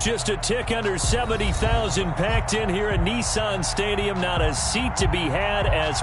Just a tick under 70,000 packed in here at Nissan Stadium. Not a seat to be had as...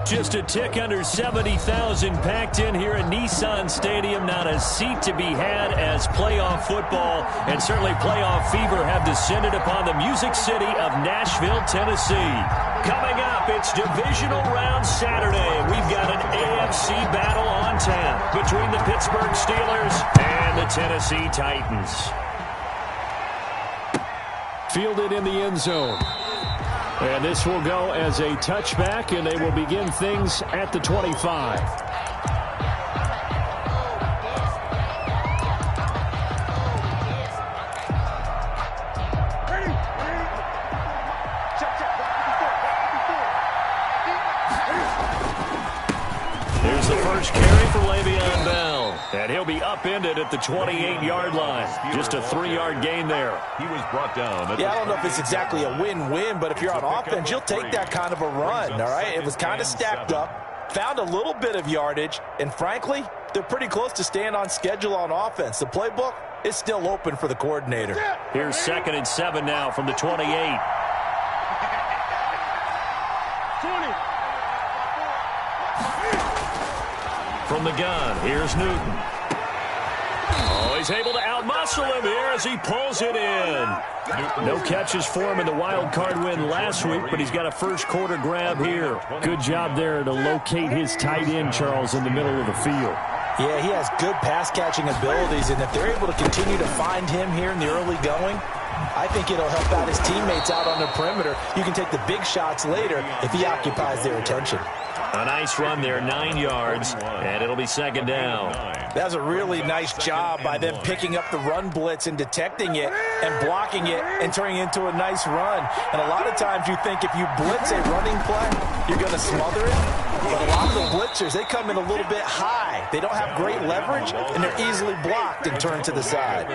Just a tick under 70,000 packed in here at Nissan Stadium. Not a seat to be had as playoff football and certainly playoff fever have descended upon the Music City of Nashville, Tennessee. Coming up, it's Divisional Round Saturday. We've got an AFC battle on tap between the Pittsburgh Steelers and the Tennessee Titans. Fielded in the end zone. And this will go as a touchback, and they will begin things at the 25. Here's the first carry for Le'Veon Bell. And he'll be upended at the 28-yard line. Just a 3-yard gain there. He was brought down. Yeah, I don't know if it's exactly a win-win, but if you're on offense, you'll take that kind of a run, all right? It was kind of stacked up, found a little bit of yardage, and frankly, they're pretty close to staying on schedule on offense. The playbook is still open for the coordinator. Here's 2nd and 7 now from the 28. From the gun, here's Newton. Oh, he's able to outmuscle him here as he pulls it in. No catches for him in the wild card win last week, but he's got a first quarter grab here. Good job there to locate his tight end, Charles, in the middle of the field. Yeah, he has good pass-catching abilities, and if they're able to continue to find him here in the early going, I think it'll help out his teammates out on the perimeter. You can take the big shots later if he occupies their attention. A nice run there, 9 yards, and it'll be 2nd down. That's a really nice job by them picking up the run blitz and detecting it and blocking it and turning it into a nice run. And a lot of times you think if you blitz a running play, you're going to smother it. But a lot of the blitzers, they come in a little bit high. They don't have great leverage, and they're easily blocked and turned to the side.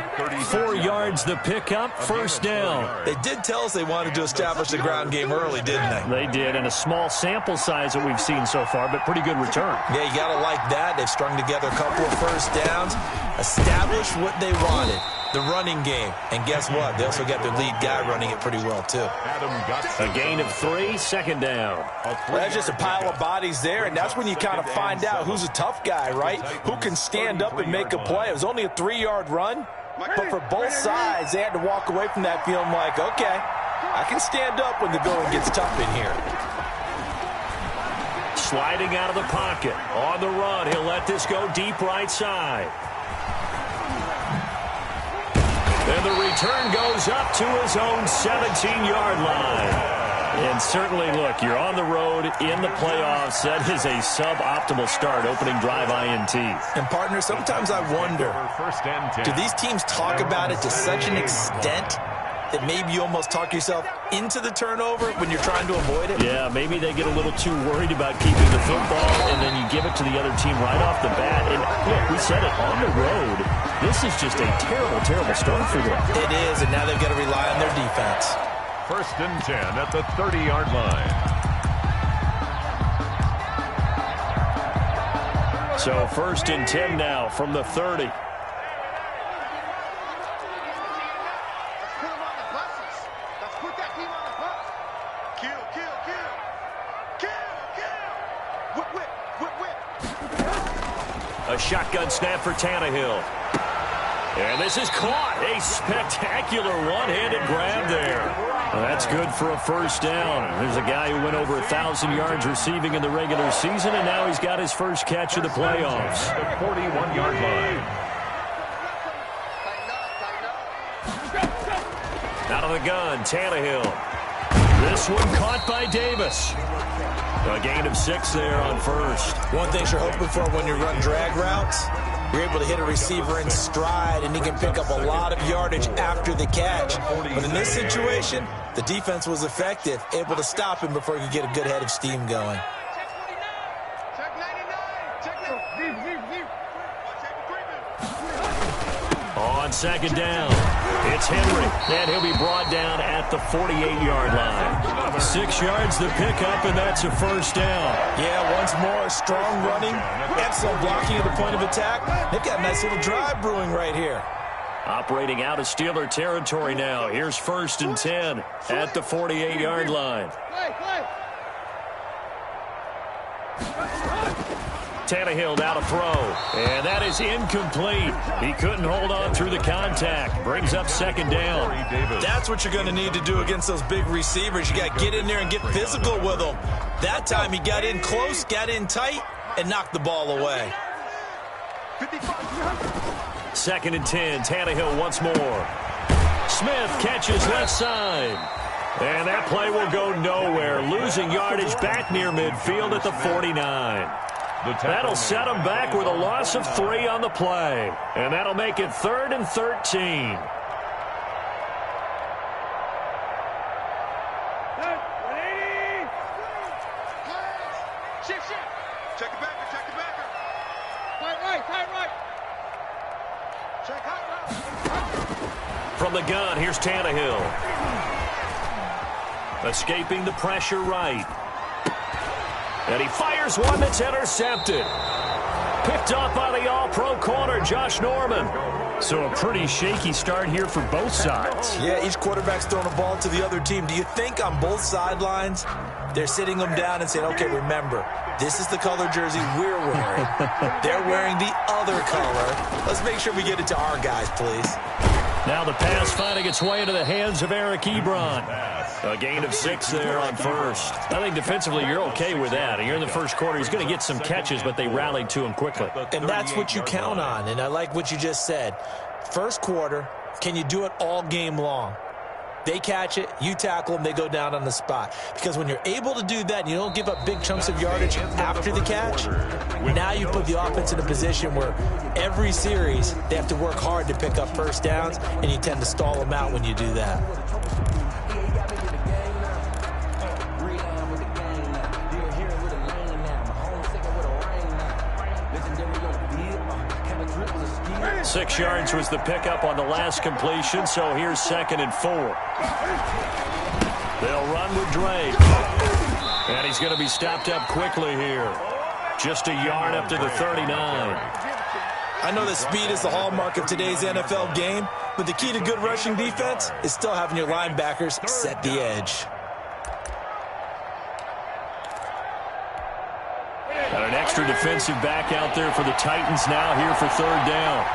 4 yards the pickup, 1st down. They did tell us they wanted to establish the ground game early, didn't they? They did, and a small sample size that we've seen so far, but pretty good return. Yeah, you got to like that. They've strung together a couple of first downs, established what they wanted, the running game. And guess what? They also got their lead guy running it pretty well, too. A gain of 3, 2nd down. Well, that's just a pile of bodies there, and that's when you kind of find out who's a tough guy, right? Who can stand up and make a play. It was only a 3-yard run, but for both sides, they had to walk away from that feeling like, okay, I can stand up when the going gets tough in here. Sliding out of the pocket. On the run, he'll let this go deep right side. And the return goes up to his own 17-yard line. And certainly, look, you're on the road in the playoffs. That is a suboptimal start, opening drive INT. And, partner, sometimes I wonder, do these teams talk about it to such an extent that maybe you almost talk yourself into the turnover when you're trying to avoid it? Yeah, maybe they get a little too worried about keeping the football, and then you give it to the other team right off the bat. And, look, we said it, on the road, This is just a terrible, terrible start for them. It is, and now they've got to rely on their defense. 1st and 10 at the 30-yard line. So 1st and 10 now from the 30. A shotgun snap for Tannehill. And this is caught. A spectacular one-handed grab there. Well, that's good for a 1st down. There's a guy who went over 1,000 yards receiving in the regular season, and now he's got his first catch of the playoffs. The 41-yard line. Out of the gun, Tannehill. This one caught by Davis. A gain of 6 there on 1st. One thing you're hoping for when you run drag routes, you're able to hit a receiver in stride, and he can pick up a lot of yardage after the catch. But in this situation, the defense was effective, able to stop him before he could get a good head of steam going. On 2nd down, it's Henry, and he'll be brought down at the 48-yard line. 6 yards the pickup, and that's a 1st down. Yeah, once more, strong running, excellent blocking at the point of attack. They've got a nice little drive brewing right here. Operating out of Steeler territory now. Here's 1st and 10 at the 48-yard line. Tannehill now to throw, and that is incomplete. He couldn't hold on through the contact. Brings up 2nd down. That's what you're going to need to do against those big receivers. You got to get in there and get physical with them. That time he got in close, got in tight, and knocked the ball away. 2nd and 10, Tannehill once more. Smith catches left side. And that play will go nowhere. Losing yardage back near midfield at the 49. That'll set him back with a loss of 3 on the play. And that'll make it 3rd and 13. Check it back, check it back. Tight right. Check right. From the gun, here's Tannehill. Escaping the pressure right. And he fires one that's intercepted. Picked off by the all-pro corner, Josh Norman. So a pretty shaky start here for both sides. Yeah, each quarterback's throwing a ball to the other team. Do you think on both sidelines they're sitting them down and saying, okay, remember, this is the color jersey we're wearing. They're wearing the other color. Let's make sure we get it to our guys, please. Now the pass finding its way into the hands of Eric Ebron. A gain of 6 there on 1st. I think defensively you're okay with that. You're in the first quarter. He's going to get some catches, but they rallied to him quickly. And that's what you count on, and I like what you just said. First quarter, can you do it all game long? They catch it, you tackle them, they go down on the spot. Because when you're able to do that and you don't give up big chunks of yardage after the catch, now you put the offense in a position where every series they have to work hard to pick up first downs, and you tend to stall them out when you do that. Six yards was the pickup on the last completion, so here's 2nd and 4. They'll run with Drake. And he's going to be stopped up quickly here. Just a yard up to the 39. I know that speed is the hallmark of today's NFL game, but the key to good rushing defense is still having your linebackers set the edge. Got an extra defensive back out there for the Titans now here for 3rd down.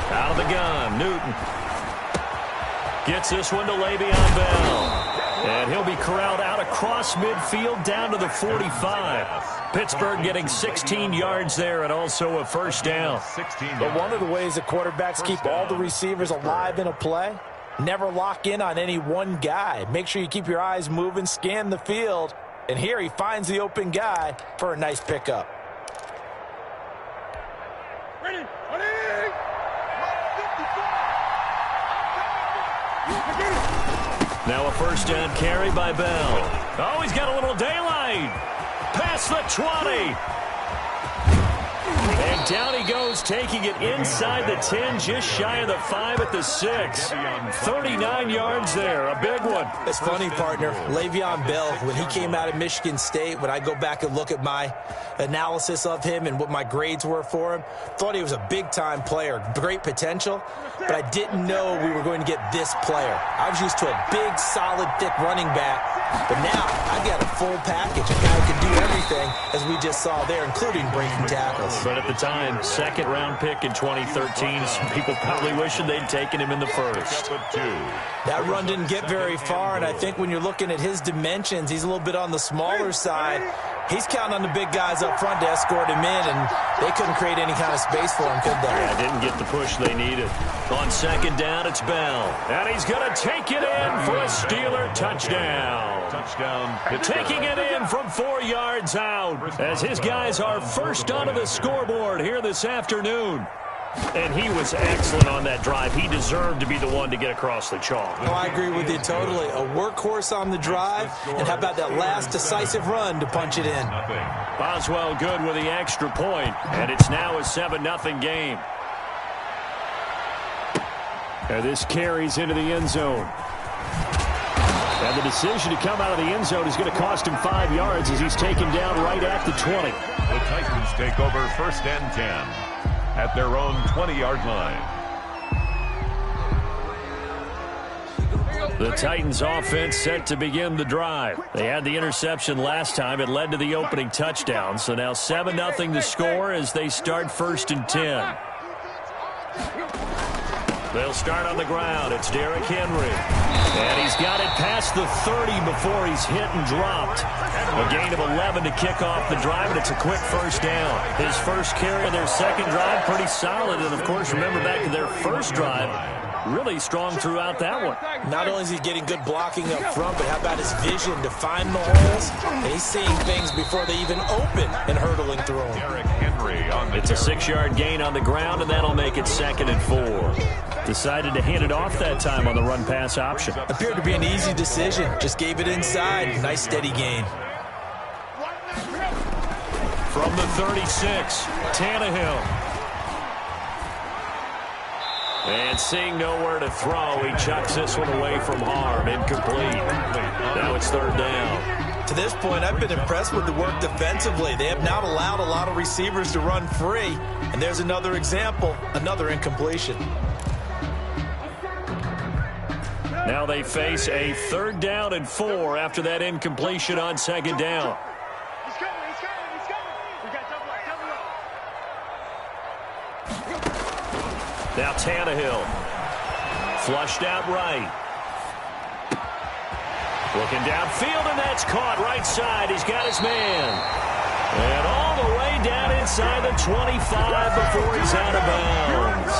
Out of the gun, Newton. Gets this one to Le'Veon Bell. And he'll be corralled out across midfield down to the 45. Pittsburgh getting 16 yards there and also a 1st down. But one of the ways that quarterbacks keep all the receivers alive in a play, never lock in on any one guy. Make sure you keep your eyes moving, scan the field. And here he finds the open guy for a nice pickup. Now a 1st down carry by Bell. Oh, he's got a little daylight. Past the 20. And Down he goes, taking it inside the 10, just shy of the 5 at the 6. 39 yards there, a big one. It's funny, partner. Le'Veon Bell, when he came out of Michigan State, when I go back and look at my analysis of him and what my grades were for him, thought he was a big-time player, great potential, but I didn't know we were going to get this player. I was used to a big, solid, thick running back, but now I've got a full package. A guy who can do everything, as we just saw there, including breaking tackles. But at the time, second-round pick in 2013, some people probably wishing they'd taken him in the first. That run didn't get very far, and I think when you're looking at his dimensions, he's a little bit on the smaller side. He's counting on the big guys up front to escort him in, and they couldn't create any kind of space for him, could they? Yeah, didn't get the push they needed. On second down, it's Bell. And he's going to take it in for a Steeler touchdown. Taking it in from 4 yards out as his guys are first onto the scoreboard here this afternoon. And he was excellent on that drive. He deserved to be the one to get across the chalk. No, I agree with you totally. A workhorse on the drive, and how about that last decisive run to punch it in? Boswell good with the extra point, and it's now a 7-0 game. And this carries into the end zone. And the decision to come out of the end zone is going to cost him 5 yards as he's taken down right at the 20. The Titans take over first and 10 at their own 20-yard line. The Titans offense set to begin the drive. They had the interception last time. It led to the opening touchdown. So now 7-0 to score as they start first and 10. They'll start on the ground. It's Derrick Henry. And he's got it past the 30 before he's hit and dropped. A gain of 11 to kick off the drive, and it's a quick first down. His first carry of their second drive, pretty solid. And, of course, remember back to their first drive, really strong throughout that one. Not only is he getting good blocking up front, but how about his vision to find the holes? And he's seeing things before they even open and hurdling through them. Derrick Henry on the It's a 6-yard gain on the ground, and that'll make it 2nd and 4. Decided to hand it off that time on the run-pass option. Appeared to be an easy decision. Just gave it inside. Nice steady gain. From the 36, Tannehill. And seeing nowhere to throw, he chucks this one away from harm. Incomplete. Now it's 3rd down. To this point, I've been impressed with the work defensively. They have not allowed a lot of receivers to run free. And there's another example, another incompletion. Now they face a 3rd down and 4 after that incompletion on 2nd down. He's coming. We got double up. Now Tannehill. Flushed out right. Looking downfield, and that's caught right side. He's got his man. And all the way down inside the 25 before he's out of bounds.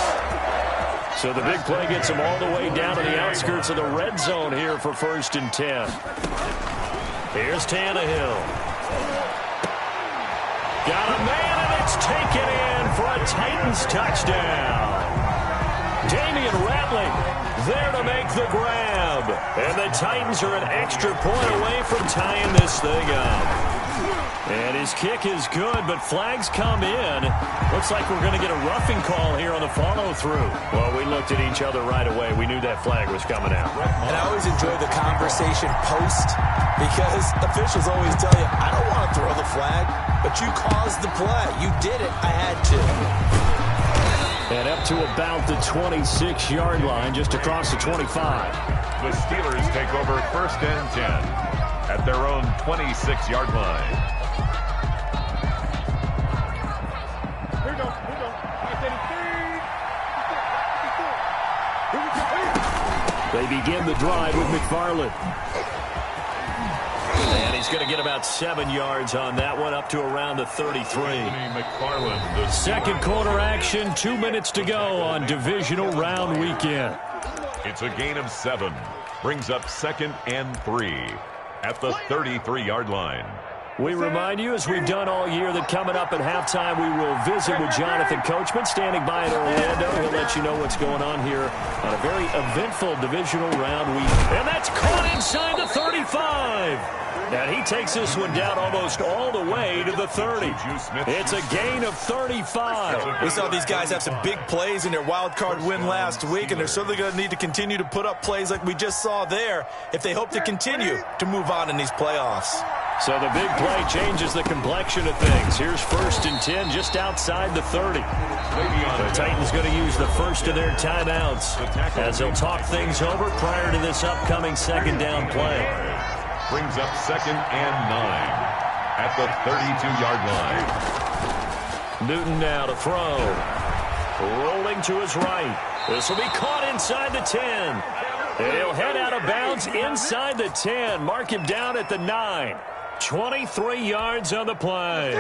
So the big play gets him all the way down to the outskirts of the red zone here for 1st and 10. Here's Tannehill. Got a man, and it's taken in for a Titans touchdown. Damian Rattling there to make the grab. And the Titans are an extra point away from tying this thing up. And his kick is good, but flags come in. Looks like we're going to get a roughing call here on the follow-through. Well, we looked at each other right away. We knew that flag was coming out. And I always enjoy the conversation post, because officials always tell you, I don't want to throw the flag, but you caused the play. You did it. I had to. And up to about the 26-yard line, just across the 25. The Steelers take over 1st and 10 at their own 26-yard line. They begin the drive with McFarland. And he's going to get about 7 yards on that one, up to around the 33. McFarland, Second quarter action, 2 minutes to go on divisional round weekend. It's a gain of 7. Brings up 2nd and 3 at the 33-yard line. We remind you, as we've done all year, that coming up at halftime, we will visit with Jonathan Coachman, standing by in Orlando. He'll let you know what's going on here on a very eventful divisional round week. And that's caught inside the 35. And he takes this one down almost all the way to the 30. It's a gain of 35. We saw these guys have some big plays in their wild card win last week, and they're certainly going to need to continue to put up plays like we just saw there if they hope to continue to move on in these playoffs. So the big play changes the complexion of things. Here's 1st and 10 just outside the 30. The Titans going to use the first of their timeouts as they'll talk things over prior to this upcoming second down play. Brings up 2nd and 9 at the 32-yard line. Newton now to throw. Rolling to his right. This will be caught inside the 10. He'll head out of bounds inside the 10. Mark him down at the 9. 23 yards on the play.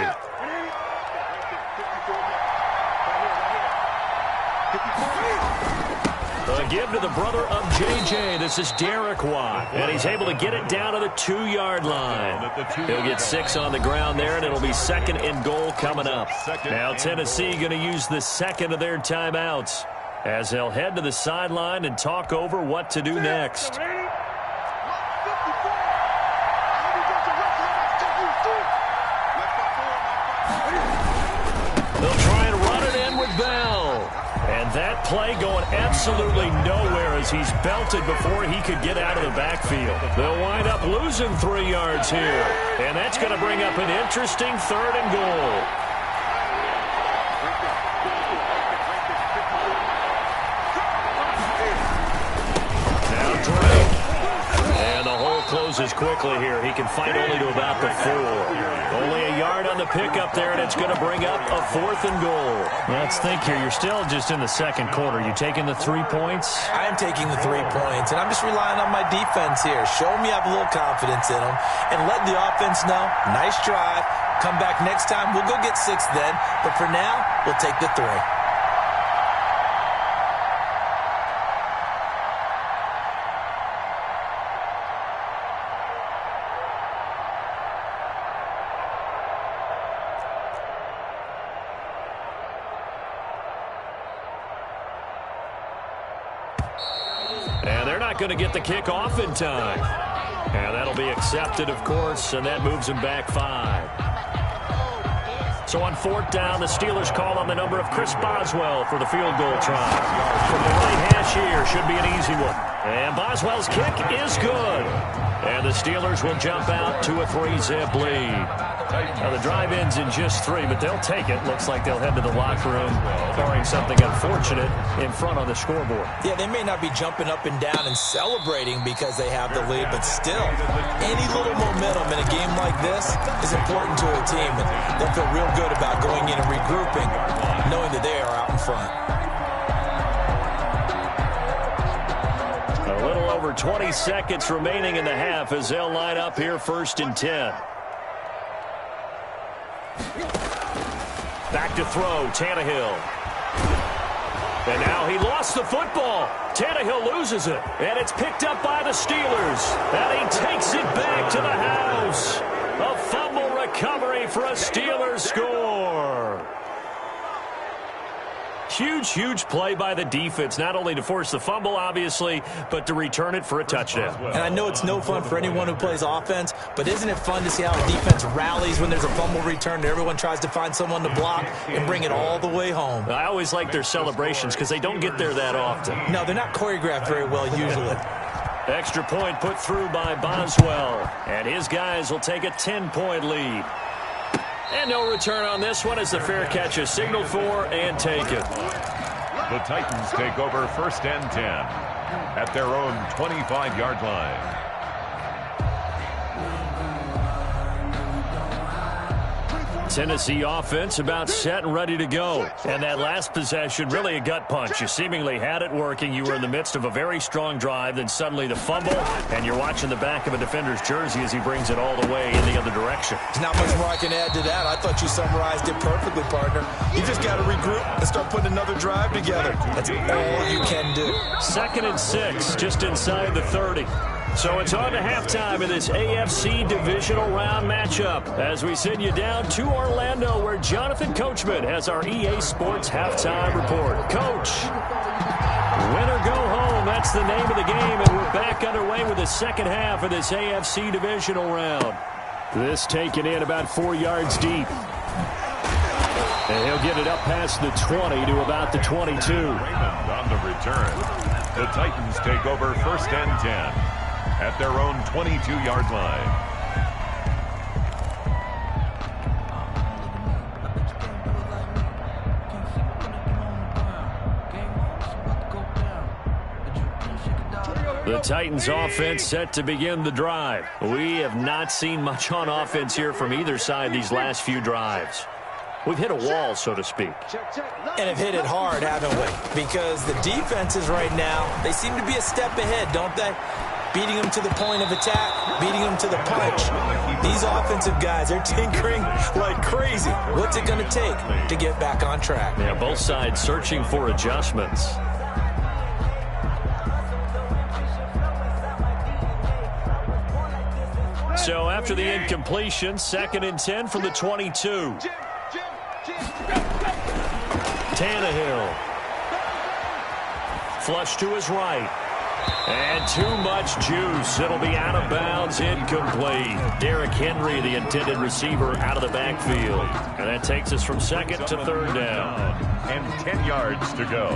A give to the brother of J.J. This is Derek Watt. And he's able to get it down to the 2-yard line. He'll get 6 on the ground there, and it'll be 2nd and goal coming up. Now Tennessee going to use the second of their timeouts as they'll head to the sideline and talk over what to do next. They'll try and run it in with Bell. And that play going absolutely nowhere as he's belted before he could get out of the backfield. They'll wind up losing 3 yards here. And that's going to bring up an interesting 3rd and goal. Now Drake. And the hole closes quickly here. He can fight only to about the 4. Only a yard on the pickup there, and it's going to bring up a 4th and goal. Let's think here. You're still just in the second quarter. You taking the 3 points? I am taking the 3 points, and I'm just relying on my defense here. Show me I have a little confidence in them, and let the offense know, nice drive. Come back next time. We'll go get 6 then, but for now, we'll take the 3. And they're not going to get the kick off in time. And that'll be accepted, of course, and that moves them back 5. So on 4th down, the Steelers call on the number of Chris Boswell for the field goal try. From the right hash here, should be an easy one. And Boswell's kick is good. And the Steelers will jump out to a 3-zip lead. Now the drive ends in just 3, but they'll take it. Looks like they'll head to the locker room, barring something unfortunate in front on the scoreboard. Yeah, they may not be jumping up and down and celebrating because they have the lead, but still, any little momentum in a game like this is important to a team, and they'll feel real good about going in and regrouping, knowing that they are out in front. A little over 20 seconds remaining in the half as they'll line up here 1st and 10. Back to throw, Tannehill. And now he lost the football. Tannehill loses it, and it's picked up by the Steelers. And he takes it back to the house. A fumble recovery for a Steelers score. Huge, huge play by the defense, not only to force the fumble, obviously, but to return it for a touchdown. And I know it's no fun for anyone who plays offense, but isn't it fun to see how a defense rallies when there's a fumble return and everyone tries to find someone to block and bring it all the way home? I always like their celebrations because they don't get there that often. No, they're not choreographed very well usually. Extra point put through by Boswell, and his guys will take a 10-point lead. And no return on this one as the fair catch is signaled for and taken. The Titans take over 1st and 10 at their own 25-yard line. Tennessee offense about set and ready to go. And that last possession, really a gut punch. You seemingly had it working. You were in the midst of a very strong drive. Then suddenly the fumble, and you're watching the back of a defender's jersey as he brings it all the way in the other direction. There's not much more I can add to that. I thought you summarized it perfectly, partner. You just got to regroup and start putting another drive together. That's all you can do. 2nd and 6, just inside the 30. So it's on to halftime in this AFC divisional round matchup as we send you down to Orlando where Jonathan Coachman has our EA Sports halftime report. Coach, win or go home, that's the name of the game, and we're back underway with the second half of this AFC divisional round. This taken in about 4 yards deep. And he'll get it up past the 20 to about the 22. Raymond on the return. The Titans take over 1st and 10. At their own 22-yard line. The Titans offense set to begin the drive. We have not seen much on offense here from either side these last few drives. We've hit a wall, so to speak. And have hit it hard, haven't we? Because the defenses right now, they seem to be a step ahead, don't they? Beating them to the point of attack, beating them to the punch. These offensive guys, they're tinkering like crazy. What's it going to take to get back on track? Yeah, both sides searching for adjustments. So after the incompletion, 2nd and 10 from the 22. Tannehill. Flush to his right. And too much juice. It'll be out of bounds, incomplete. Derrick Henry, the intended receiver, out of the backfield. And that takes us from 2nd to 3rd down. And 10 yards to go.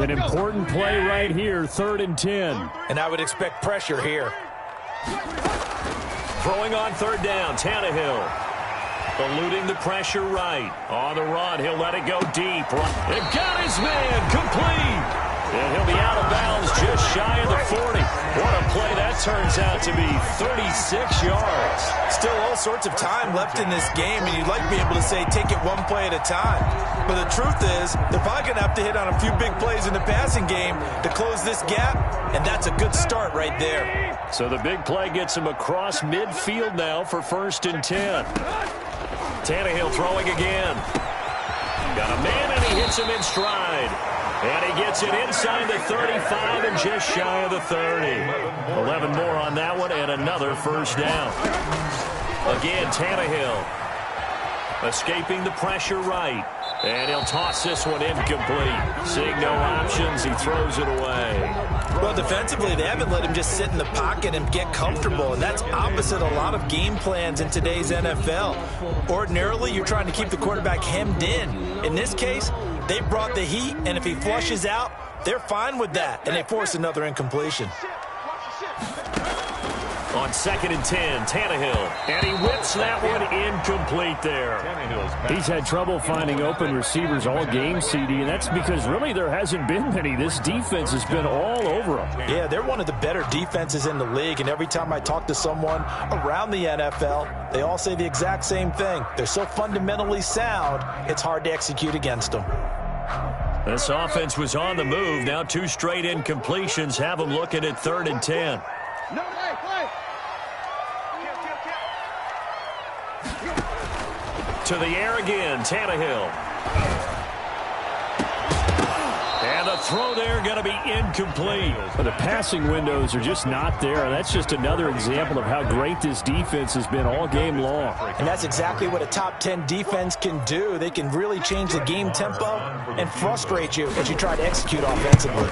An important play right here, 3rd and 10. And I would expect pressure here. Throwing on 3rd down, Tannehill. Eluding the pressure right. On the run, he'll let it go deep. It got his man, complete. And he'll be out of bounds just shy of the 40. What a play that turns out to be, 36 yards. Still all sorts of time left in this game, and you'd like to be able to say take it one play at a time. But the truth is, they're probably going to have to hit on a few big plays in the passing game to close this gap, and that's a good start right there. So the big play gets him across midfield now for 1st and 10. Tannehill throwing again. Got a man, and he hits him in stride. And he gets it inside the 35 and just shy of the 30. 11 more on that one, and another 1st down. Again, Tannehill escaping the pressure right. And he'll toss this one incomplete. Seeing no options, he throws it away. Well, defensively, they haven't let him just sit in the pocket and get comfortable, and that's opposite a lot of game plans in today's NFL. Ordinarily, you're trying to keep the quarterback hemmed in. In this case, they brought the heat, and if he flushes out, they're fine with that, and they force another incompletion. On 2nd and 10, Tannehill. And he whips that one incomplete there. He's had trouble finding open receivers all game, CD, and that's because really there hasn't been many. This defense has been all over him. Yeah, they're one of the better defenses in the league, and every time I talk to someone around the NFL, they all say the exact same thing. They're so fundamentally sound, it's hard to execute against them. This offense was on the move. Now 2 straight incompletions have them looking at 3rd and 10. No, play. To the air again, Tannehill. And the throw there going to be incomplete. The passing windows are just not there. That's just another example of how great this defense has been all game long. And that's exactly what a top 10 defense can do. They can really change the game tempo and frustrate you as you try to execute offensively.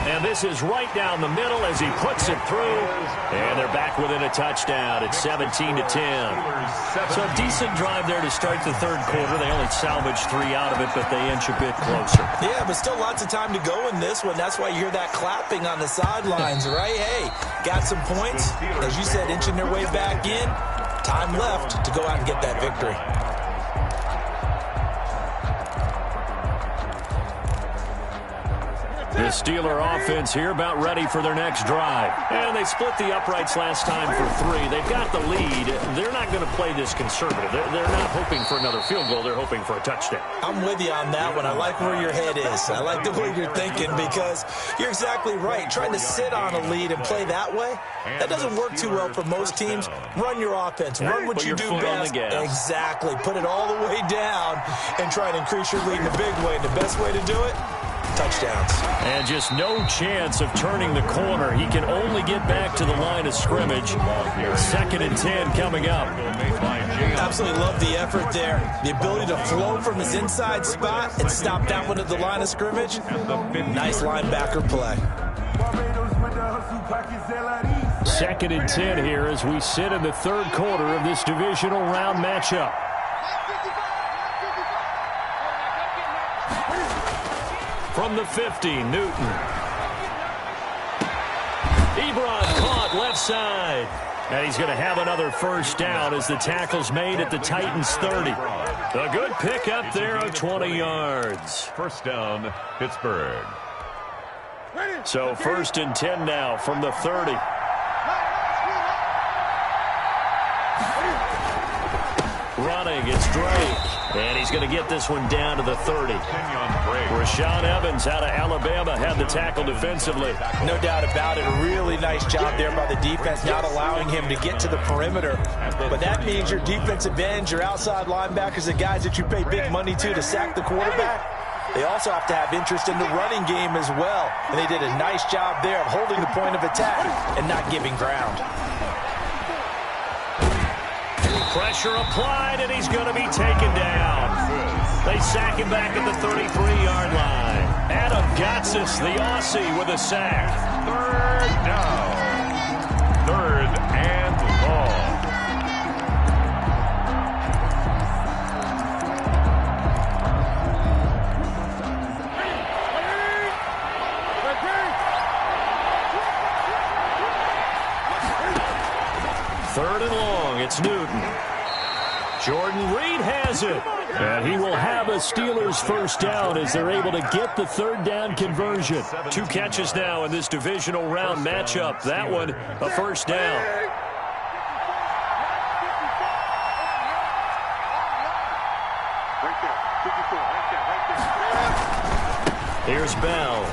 And this is right down the middle as he puts it through. And they're back within a touchdown at 17-10. So a decent drive there to start the 3rd quarter. They only salvaged 3 out of it, but they inch a bit closer. Yeah, but still lots of time to go in this one. That's why you hear that clapping on the sidelines, right? Hey, got some points. As you said, inching their way back in. Time left to go out and get that victory. The Steeler offense here about ready for their next drive. And they split the uprights last time for 3. They've got the lead. They're not going to play this conservative. They're not hoping for another field goal. They're hoping for a touchdown. I'm with you on that one. I like where your head is. I like the way you're thinking because you're exactly right. Trying to sit on a lead and play that way, that doesn't work too well for most teams. Run your offense. Run what you do best. Exactly. Put it all the way down and try to increase your lead in the big way. And the best way to do it, touchdowns. And just no chance of turning the corner. He can only get back to the line of scrimmage. 2nd and 10 coming up. Absolutely love the effort there. The ability to flow from his inside spot and stop that one at the line of scrimmage. Nice linebacker play. 2nd and 10 here as we sit in the 3rd quarter of this divisional round matchup. From the 50, Newton. Ebron caught left side. And he's going to have another first down as the tackle's made at the Titans' 30. A good pickup there of 20 yards. First down, Pittsburgh. So 1st and 10 now from the 30. Running, it's Drake. And he's going to get this one down to the 30. Rashaan Evans out of Alabama had the tackle defensively. No doubt about it. A really nice job there by the defense, not allowing him to get to the perimeter. But that means your defensive ends, your outside linebackers, the guys that you pay big money to sack the quarterback, they also have to have interest in the running game as well. And they did a nice job there of holding the point of attack and not giving ground. Pressure applied, and he's going to be taken down. They sack him back at the 33-yard line. Adam Gotsis, the Aussie, with a sack. 3rd down. 3rd and long. Third and long, it's Newton. Jordan Reed has it. And he will have a Steelers first down as they're able to get the 3rd down conversion. 2 catches now in this divisional round matchup. That one, a first down. Here's Bell.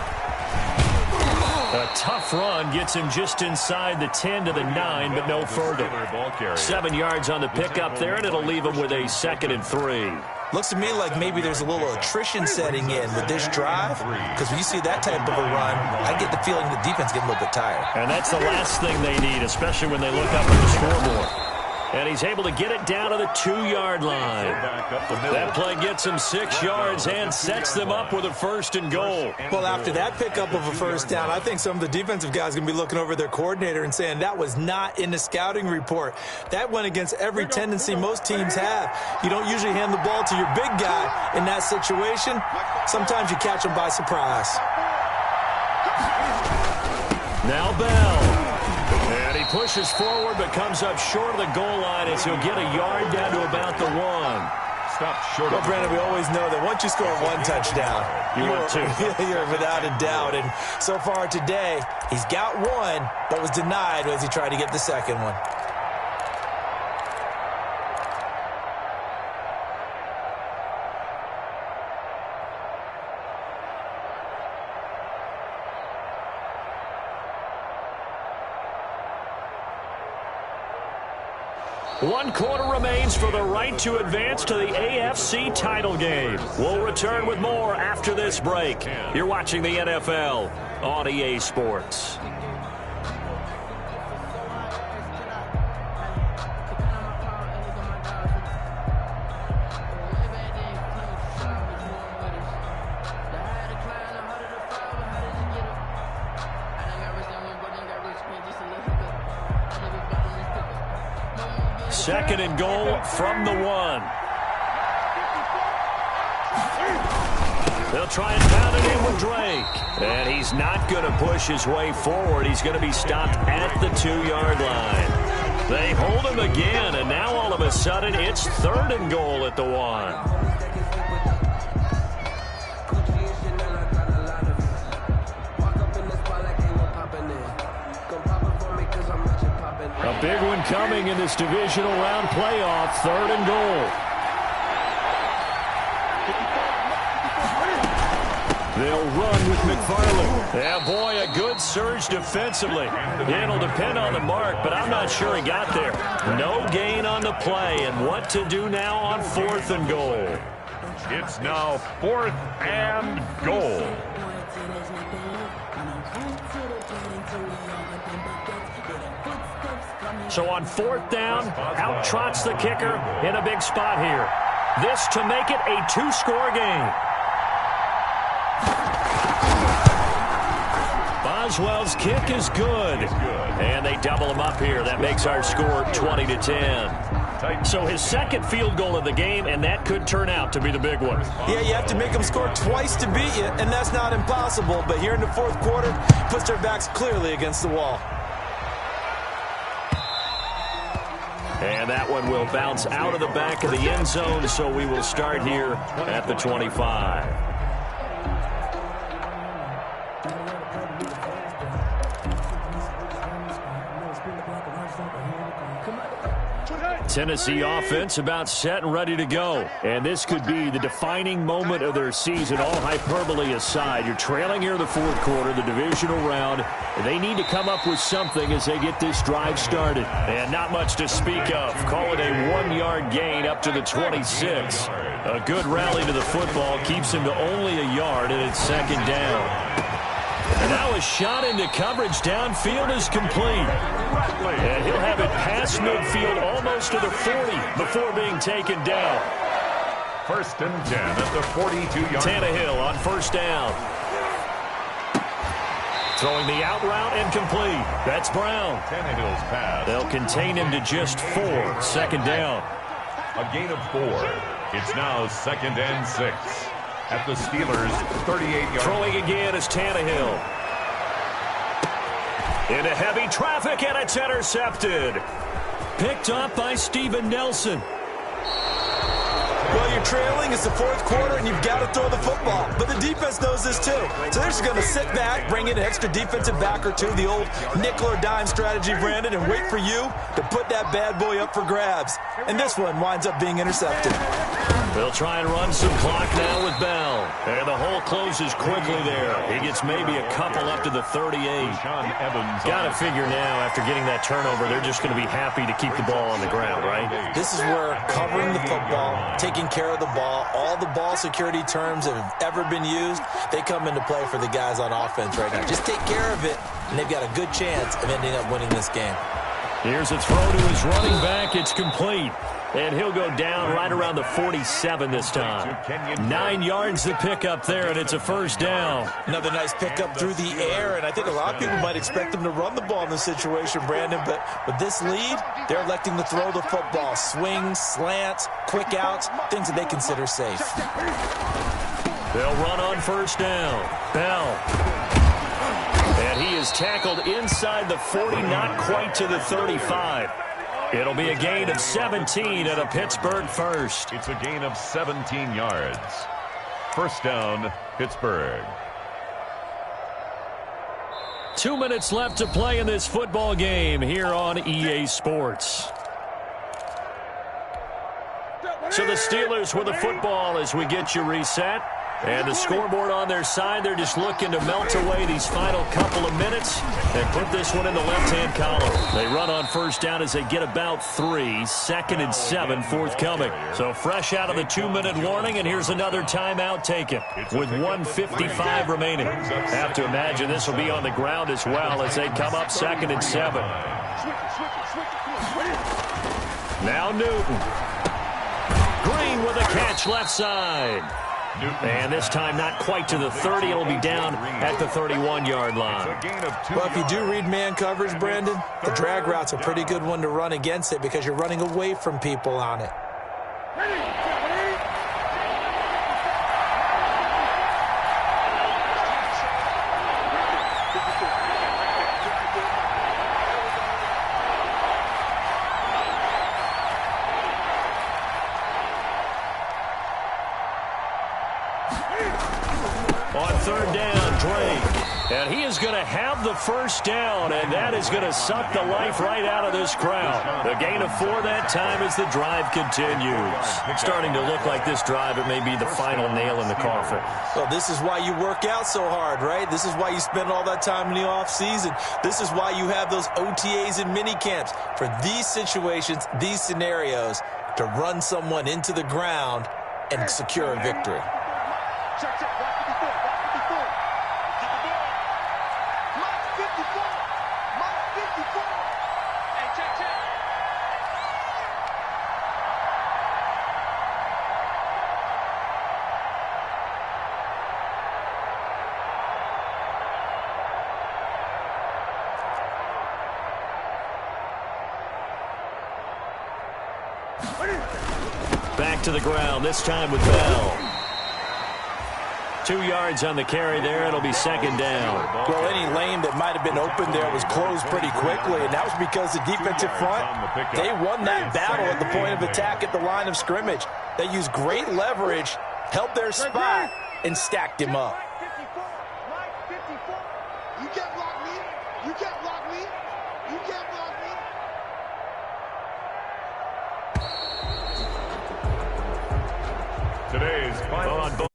A tough run gets him just inside the 10 to the 9, but no further. 7 yards on the pickup there, and it'll leave him with a 2nd and 3. Looks to me like maybe there's a little attrition setting in with this drive, because when you see that type of a run, I get the feeling the defense getting a little bit tired. And that's the last thing they need, especially when they look up at the scoreboard. And he's able to get it down to the 2-yard line. That play gets him 6 yards and sets them up with a 1st and goal. Well, after that pickup of a first down, I think some of the defensive guys are going to be looking over their coordinator and saying that was not in the scouting report. That went against every tendency most teams have. You don't usually hand the ball to your big guy in that situation. Sometimes you catch them by surprise. Now Bell. And he pushes forward but comes up short of the goal line as he'll get a yard down to about the 1. Stop short. Well, Brandon, we always know that once you score 1 touchdown, you're without a doubt. And so far today, he's got 1, but was denied as he tried to get the 2nd one. One quarter remains for the right to advance to the AFC title game. We'll return with more after this break. You're watching the NFL on EA Sports. Second and goal from the 1. They'll try and pound it in with Drake. And he's not going to push his way forward. He's going to be stopped at the 2-yard line. They hold him again, and now all of a sudden it's 3rd and goal at the 1. A big one coming in this divisional round playoff, 3rd and goal. They'll run with McFarland. Yeah, boy, a good surge defensively. It'll depend on the mark, but I'm not sure he got there. No gain on the play, and what to do now on 4th and goal. It's now 4th and goal. So on 4th down, out trots the kicker in a big spot here. This to make it a 2-score game. Boswell's kick is good. And they double him up here. That makes our score 20-10. So his second field goal of the game, and that could turn out to be the big one. Yeah, you have to make them score twice to beat you, and that's not impossible. But here in the 4th quarter, puts their backs clearly against the wall. And that one will bounce out of the back of the end zone, so we will start here at the 25. Tennessee offense about set and ready to go. And this could be the defining moment of their season, all hyperbole aside. You're trailing here in the 4th quarter, the divisional round. They need to come up with something as they get this drive started. And not much to speak of. Call it a 1-yard gain up to the 26. A good rally to the football keeps him to only a yard, and it's 2nd down. And now a shot into coverage downfield is complete. And he'll have it past midfield almost to the 40 before being taken down. 1st and 10 at the 42-yard line. Tannehill on 1st down. Throwing the out route and complete. That's Brown. Tannehill's pass. They'll contain him to just 4. 2nd down. A gain of 4. It's now 2nd and 6. At the Steelers' 38-yard. Throwing again is Tannehill. Into heavy traffic, and it's intercepted. Picked up by Steven Nelson. Well, you're trailing. It's the 4th quarter, and you've got to throw the football. But the defense knows this, too. So they're just going to sit back, bring in an extra defensive back or two, the old nickel or dime strategy, Brandon, and wait for you to put that bad boy up for grabs. And this one winds up being intercepted. They'll try and run some clock now with Bell. And the hole closes quickly there. He gets maybe a couple up to the 38. Got to figure now, after getting that turnover, they're just going to be happy to keep the ball on the ground, right? This is where covering the football, taking care of the ball, all the ball security terms that have ever been used, they come into play for the guys on offense right now. Just take care of it, and they've got a good chance of ending up winning this game. Here's a throw to his running back. It's complete. And he'll go down right around the 47 this time. 9 yards to pick up there, and it's a 1st down. Another nice pickup through the air, and I think a lot of people might expect them to run the ball in this situation, Brandon, but with this lead, they're electing to throw the football. Swings, slants, quick outs, things that they consider safe. They'll run on 1st down. Bell. And he is tackled inside the 40, not quite to the 35. It'll be a gain of 17 and a Pittsburgh 1st. It's a gain of 17 yards. 1st down, Pittsburgh. 2 minutes left to play in this football game here on EA Sports. So the Steelers with the football as we get you reset. And the scoreboard on their side, they're just looking to melt away these final couple of minutes and put this one in the left-hand column. They run on 1st down as they get about 3. 2nd and 7 forthcoming. So fresh out of the 2-minute warning, and here's another timeout taken with 1:55 remaining. Have to imagine this will be on the ground as well as they come up 2nd and 7. Now Newton. Green with a catch left side. And this time not quite to the 30. It'll be down at the 31-yard line. Well, if you do read man coverage, Brandon, the drag route's a pretty good one to run against it because you're running away from people on it. On 3rd down, Drake. And he is going to have the 1st down, and that is going to suck the life right out of this crowd. A gain of 4 that time as the drive continues. It's starting to look like this drive, it may be the final nail in the coffin. Well, this is why you work out so hard, right? This is why you spend all that time in the offseason. This is why you have those OTAs and mini camps. For these situations, these scenarios, to run someone into the ground and secure a victory. Check, check. Block 54. Block 54. Get the ball. Block 54. Block 54. Hey, check, check. Back to the ground, this time with Bell. 2 yards on the carry there. It'll be second down. Well, any lane that might have been open there was closed pretty quickly, and that was because the defensive front, they won that battle at the point of attack at the line of scrimmage. They used great leverage, held their spot, and stacked him up. Line 54. You can't block me. You can't block me. You can't block me. Today's final on both